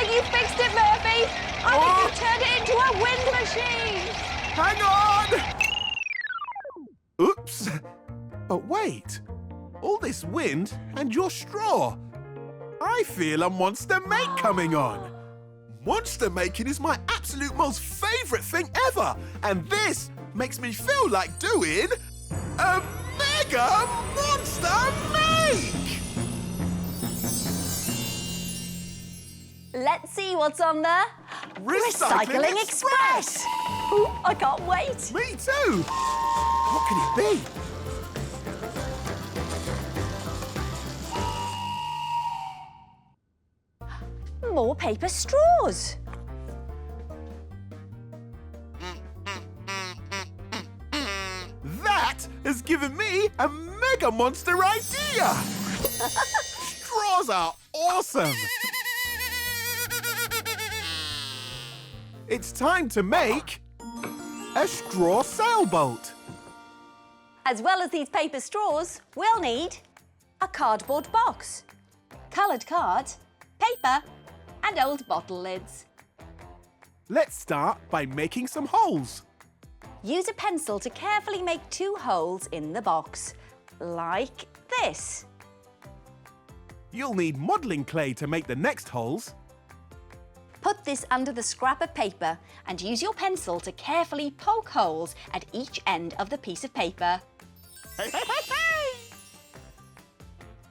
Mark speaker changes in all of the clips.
Speaker 1: think you fixed it, Murphy. I think you turned it into a wind machine.
Speaker 2: Hang on! Oops. But wait. All this wind and your straw. I feel a monster make coming on. Monster making is my absolute most favourite thing ever. And this makes me feel like doing a mega monster make!
Speaker 1: Let's see what's on the
Speaker 2: Recycling Express!
Speaker 1: Ooh, I can't wait.
Speaker 2: Me too! What can it be?
Speaker 1: More paper straws.
Speaker 2: That has given me a mega monster idea! Straws are awesome! It's time to make a straw sailboat.
Speaker 1: As well as these paper straws, we'll need a cardboard box, coloured card, paper and old bottle lids.
Speaker 2: Let's start by making some holes.
Speaker 1: Use a pencil to carefully make 2 holes in the box, like this.
Speaker 2: You'll need modelling clay to make the next holes.
Speaker 1: Put this under the scrap of paper and use your pencil to carefully poke holes at each end of the piece of paper.
Speaker 2: Hey, hey, hey, hey!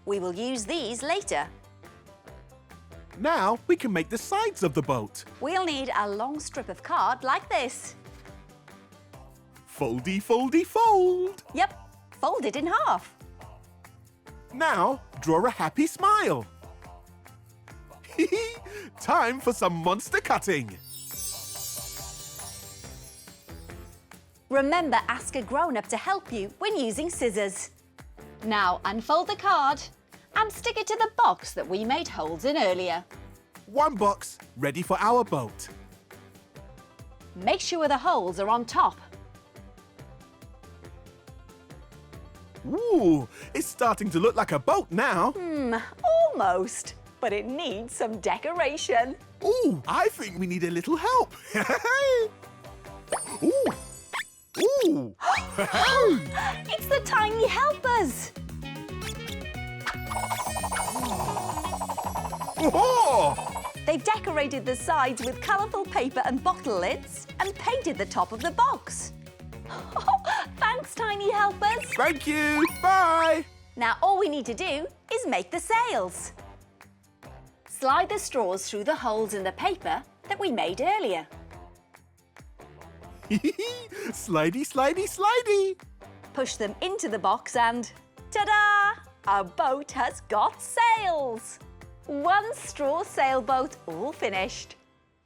Speaker 1: We will use these later.
Speaker 2: Now we can make the sides of the boat.
Speaker 1: We'll need a long strip of card like this.
Speaker 2: Foldy, foldy, fold.
Speaker 1: Yep, fold it in half.
Speaker 2: Now draw a happy smile. Time for some monster cutting.
Speaker 1: Remember, ask a grown-up to help you when using scissors. Now unfold the card and stick it to the box that we made holes in earlier.
Speaker 2: One box ready for our boat.
Speaker 1: Make sure the holes are on top.
Speaker 2: Ooh, it's starting to look like a boat now.
Speaker 1: Almost, but it needs some decoration.
Speaker 2: Ooh, I think we need a little help. Ooh. Ooh.
Speaker 1: It's the tiny helpers.
Speaker 2: Oh!
Speaker 1: They've decorated the sides with colourful paper and bottle lids and painted the top of the box. Thanks, tiny helpers.
Speaker 2: Thank you. Bye.
Speaker 1: Now all we need to do is make the sails. Slide the straws through the holes in the paper that we made earlier.
Speaker 2: Slidey, slidey, slidey.
Speaker 1: Push them into the box and ta-da! Our boat has got sails. One straw sailboat all finished.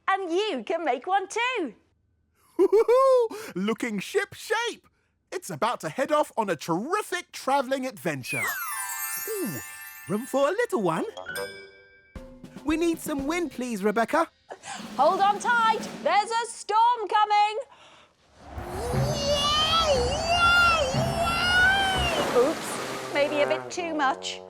Speaker 1: And you can make one too.
Speaker 2: Looking ship shape. It's about to head off on a terrific travelling adventure. Ooh, room for a little one. We need some wind, please, Rebecca.
Speaker 1: Hold on tight. There's a storm coming. Oops, maybe a bit too much.